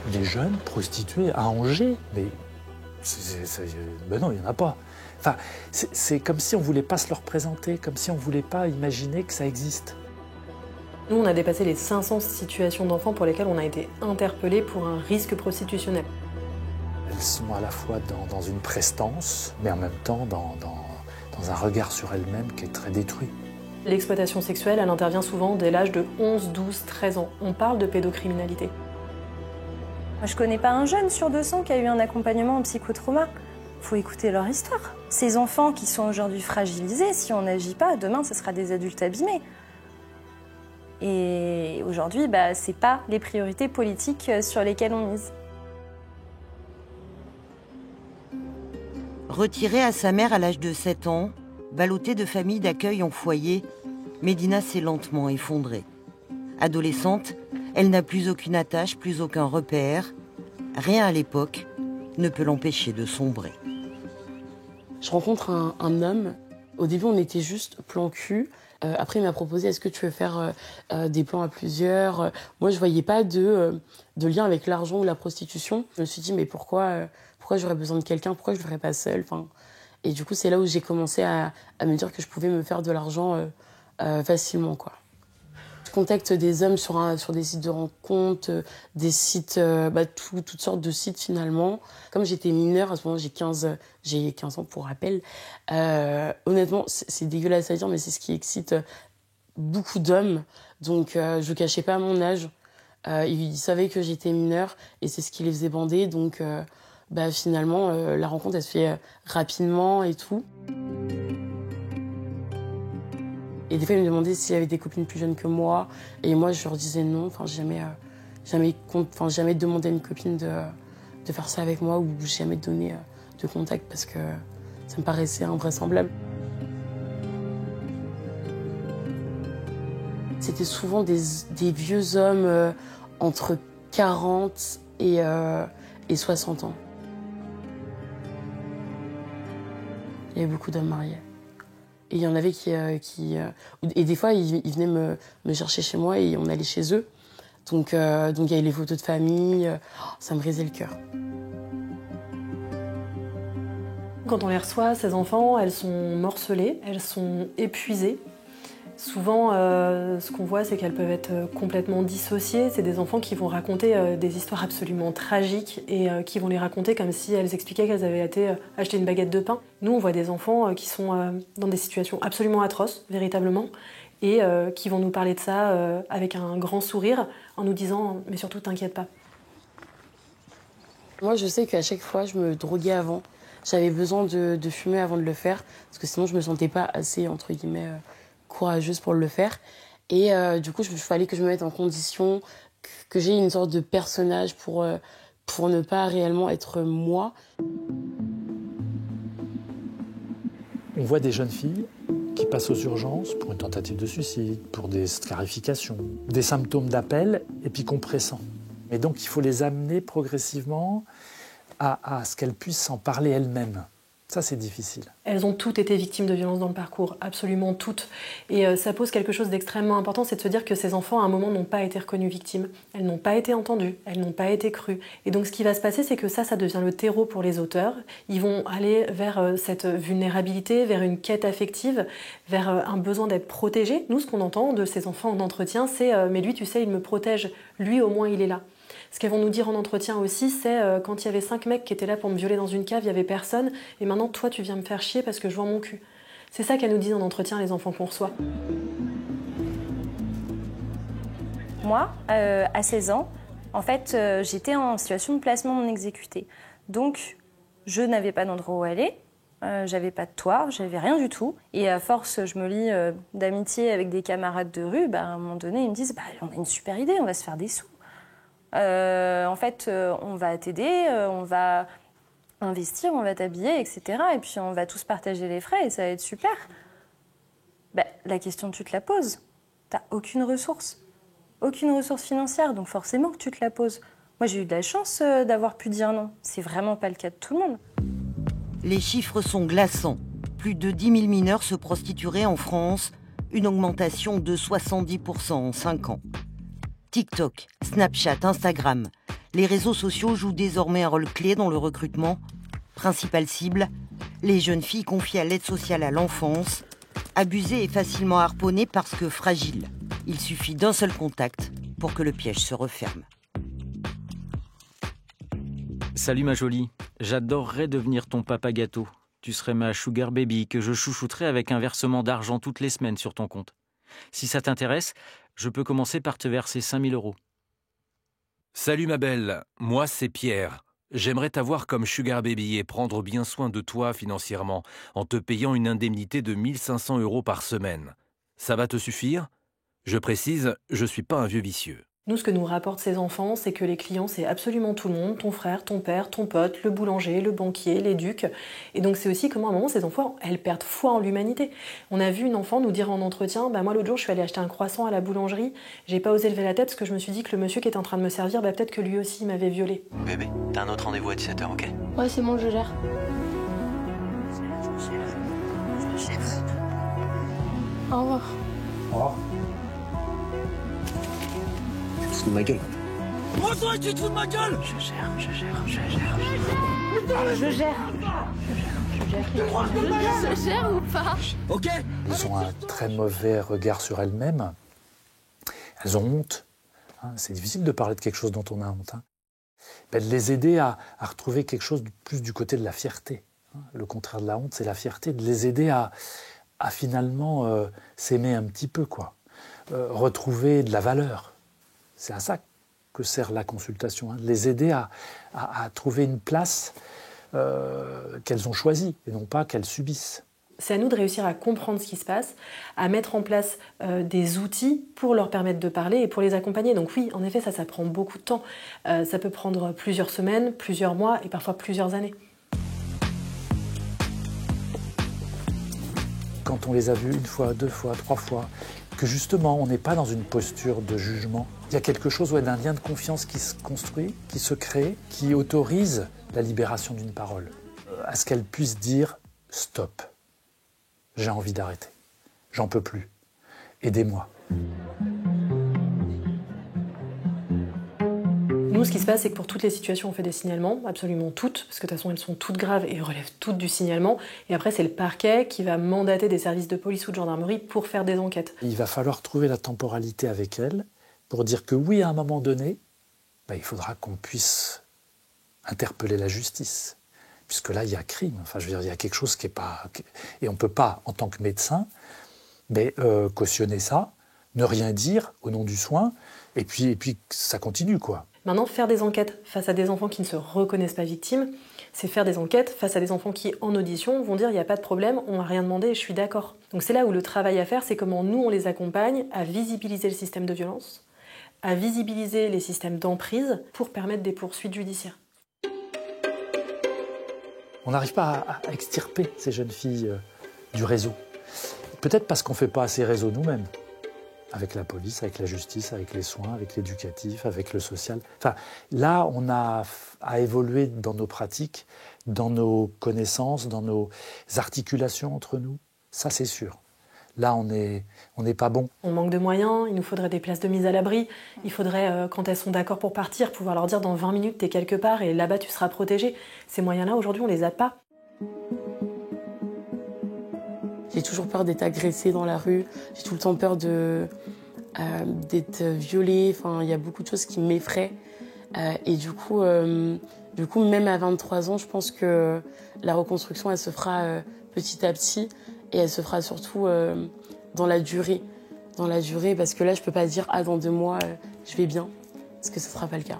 des jeunes prostituées à Angers. Mais ben non, il n'y en a pas. Enfin, c'est comme si on ne voulait pas se leur présenter, comme si on ne voulait pas imaginer que ça existe. Nous, on a dépassé les 500 situations d'enfants pour lesquelles on a été interpellés pour un risque prostitutionnel. Elles sont à la fois dans une prestance, mais en même temps dans un regard sur elles-mêmes qui est très détruit. L'exploitation sexuelle, elle intervient souvent dès l'âge de 11, 12, 13 ans. On parle de pédocriminalité. Je connais pas un jeune sur 200 qui a eu un accompagnement en psychotrauma. Faut écouter leur histoire. Ces enfants qui sont aujourd'hui fragilisés, si on n'agit pas, demain, ce sera des adultes abîmés. Et aujourd'hui, c'est pas les priorités politiques sur lesquelles on mise. Retirée à sa mère à l'âge de 7 ans, ballottée de familles d'accueil en foyer, Médina s'est lentement effondrée. Adolescente, elle n'a plus aucune attache, plus aucun repère. Rien à l'époque ne peut l'empêcher de sombrer. Je rencontre un homme. Au début, on était juste plan cul. Après, il m'a proposé, est-ce que tu veux faire des plans à plusieurs? Moi, je voyais pas de lien avec l'argent ou la prostitution. Je me suis dit, mais pourquoi j'aurais besoin de quelqu'un? Pourquoi je ne le ferais pas seule? Et du coup, c'est là où j'ai commencé à me dire que je pouvais me faire de l'argent facilement, quoi. Je contacte des hommes sur des sites de rencontres, des sites, toutes sortes de sites finalement. Comme j'étais mineure, à ce moment j'ai 15 ans pour rappel. Honnêtement, c'est dégueulasse à dire, mais c'est ce qui excite beaucoup d'hommes. Donc je cachais pas mon âge. Ils savaient que j'étais mineure et c'est ce qui les faisait bander. Donc finalement, la rencontre elle se fait rapidement et tout. Et des fois, ils me demandaient s'il y avait des copines plus jeunes que moi. Et moi, je leur disais non. Jamais demandé à une copine de faire ça avec moi ou jamais donné de contact parce que ça me paraissait invraisemblable. C'était souvent des vieux hommes entre 40 et 60 ans. Il y avait beaucoup d'hommes mariés. Et il y en avait et des fois, ils venaient me chercher chez moi et on allait chez eux. Donc il y avait les photos de famille. Ça me brisait le cœur. Quand on les reçoit, ces enfants, elles sont morcelées, elles sont épuisées. Souvent, ce qu'on voit, c'est qu'elles peuvent être complètement dissociées. C'est des enfants qui vont raconter des histoires absolument tragiques et qui vont les raconter comme si elles expliquaient qu'elles avaient été acheter une baguette de pain. Nous, on voit des enfants qui sont dans des situations absolument atroces, véritablement, et qui vont nous parler de ça avec un grand sourire, en nous disant « mais surtout, t'inquiète pas ». Moi, je sais qu'à chaque fois, je me droguais avant. J'avais besoin de fumer avant de le faire, parce que sinon, je me sentais pas assez, entre guillemets, courageuse pour le faire. Et du coup, il fallait que je me mette en condition, que j'ai une sorte de personnage pour ne pas réellement être moi. On voit des jeunes filles qui passent aux urgences pour une tentative de suicide, pour des scarifications, des symptômes d'appel et puis compressants. Et donc, il faut les amener progressivement à ce qu'elles puissent s'en parler elles-mêmes. Ça, c'est difficile. Elles ont toutes été victimes de violences dans le parcours, absolument toutes. Et ça pose quelque chose d'extrêmement important, c'est de se dire que ces enfants, à un moment, n'ont pas été reconnues victimes. Elles n'ont pas été entendues, elles n'ont pas été crues. Et donc, ce qui va se passer, c'est que ça devient le terreau pour les auteurs. Ils vont aller vers cette vulnérabilité, vers une quête affective, vers un besoin d'être protégés. Nous, ce qu'on entend de ces enfants en entretien, c'est « mais lui, tu sais, il me protège. Lui, au moins, il est là ». Ce qu'elles vont nous dire en entretien aussi, c'est quand il y avait 5 mecs qui étaient là pour me violer dans une cave, il n'y avait personne, et maintenant toi tu viens me faire chier parce que je vois mon cul. C'est ça qu'elles nous disent en entretien, les enfants qu'on reçoit. Moi, à 16 ans, en fait, j'étais en situation de placement non exécuté. Donc, je n'avais pas d'endroit où aller, j'avais pas de toit, j'avais rien du tout. Et à force, je me lie d'amitié avec des camarades de rue, à un moment donné, ils me disent « on a une super idée, on va se faire des sous ». En fait, on va t'aider, on va investir, on va t'habiller, etc. Et puis on va tous partager les frais et ça va être super. La question, tu te la poses. T'as aucune ressource financière, donc forcément que tu te la poses. Moi, j'ai eu de la chance d'avoir pu dire non. C'est vraiment pas le cas de tout le monde. Les chiffres sont glaçants. Plus de 10 000 mineurs se prostitueraient en France, une augmentation de 70% en 5 ans. TikTok, Snapchat, Instagram, Les réseaux sociaux jouent désormais un rôle clé dans le recrutement. Principale cible, les jeunes filles confiées à l'aide sociale à l'enfance, abusées et facilement harponnées parce que fragiles. Il suffit d'un seul contact pour que le piège se referme. Salut ma jolie, j'adorerais devenir ton papa gâteau. Tu serais ma sugar baby que je chouchouterais avec un versement d'argent toutes les semaines sur ton compte. Si ça t'intéresse, je peux commencer par te verser 5 000 €. Salut ma belle, moi c'est Pierre. J'aimerais t'avoir comme sugar baby et prendre bien soin de toi financièrement en te payant une indemnité de 1 500 € par semaine. Ça va te suffire ? Je précise, je suis pas un vieux vicieux. Nous, ce que nous rapportent ces enfants, c'est que les clients, c'est absolument tout le monde, ton frère, ton père, ton pote, le boulanger, le banquier, l'éduc. Et donc c'est aussi comment à un moment, ces enfants, elles perdent foi en l'humanité. On a vu une enfant nous dire en entretien, moi l'autre jour, je suis allée acheter un croissant à la boulangerie, j'ai pas osé lever la tête parce que je me suis dit que le monsieur qui était en train de me servir, peut-être que lui aussi m'avait violée. Bébé, t'as un autre rendez-vous à 17h, ok ? Ouais, c'est bon, je gère. Au revoir. Au revoir. Tu te fous de ma gueule. Moi toi tu te fous de ma gueule ? Je gère. Je gère ou pas? Ok. Elles ont un très mauvais regard sur elles-mêmes. Elles ont honte. C'est difficile de parler de quelque chose dont on a honte. De les aider à retrouver quelque chose de plus du côté de la fierté. Le contraire de la honte, c'est la fierté. De les aider à finalement s'aimer un petit peu, quoi. Retrouver de la valeur. C'est à ça que sert la consultation. De les aider à trouver une place qu'elles ont choisie et non pas qu'elles subissent. C'est à nous de réussir à comprendre ce qui se passe, à mettre en place des outils pour leur permettre de parler et pour les accompagner. Donc oui, en effet, ça prend beaucoup de temps. Ça peut prendre plusieurs semaines, plusieurs mois et parfois plusieurs années. Quand on les a vus une fois, deux fois, trois fois, que justement on n'est pas dans une posture de jugement, il y a quelque chose d'un lien de confiance qui se construit, qui se crée, qui autorise la libération d'une parole. À ce qu'elle puisse dire « stop ». J'ai envie d'arrêter. J'en peux plus. Aidez-moi. Nous, ce qui se passe, c'est que pour toutes les situations, on fait des signalements, absolument toutes, parce que de toute façon, elles sont toutes graves et relèvent toutes du signalement. Et après, c'est le parquet qui va mandater des services de police ou de gendarmerie pour faire des enquêtes. Il va falloir trouver la temporalité avec elles pour dire que oui, à un moment donné, il faudra qu'on puisse interpeller la justice. Puisque là, il y a crime. Enfin, je veux dire, il y a quelque chose qui n'est pas... Et on ne peut pas, en tant que médecin, cautionner ça, ne rien dire au nom du soin, et puis ça continue, quoi. Maintenant, faire des enquêtes face à des enfants qui ne se reconnaissent pas victimes, c'est faire des enquêtes face à des enfants qui, en audition, vont dire « il n'y a pas de problème, on m'a rien demandé et je suis d'accord ». Donc c'est là où le travail à faire, c'est comment nous, on les accompagne à visibiliser le système de violence, à visibiliser les systèmes d'emprise pour permettre des poursuites judiciaires. On n'arrive pas à extirper ces jeunes filles du réseau. Peut-être parce qu'on ne fait pas assez réseau nous-mêmes. Avec la police, avec la justice, avec les soins, avec l'éducatif, avec le social. Enfin, là, on a à évoluer dans nos pratiques, dans nos connaissances, dans nos articulations entre nous. Ça, c'est sûr. Là, on n'est pas bon. On manque de moyens, il nous faudrait des places de mise à l'abri. Il faudrait, quand elles sont d'accord pour partir, pouvoir leur dire dans 20 minutes, t'es quelque part et là-bas, tu seras protégé. Ces moyens-là, aujourd'hui, on les a pas. J'ai toujours peur d'être agressée dans la rue. J'ai tout le temps peur d'être violée. Enfin, il y a beaucoup de choses qui m'effraient. Et du coup, même à 23 ans, je pense que la reconstruction, elle se fera petit à petit. Et elle se fera surtout dans la durée. Dans la durée, parce que là, je peux pas dire « Ah, dans 2 mois, je vais bien ». Parce que ce sera pas le cas.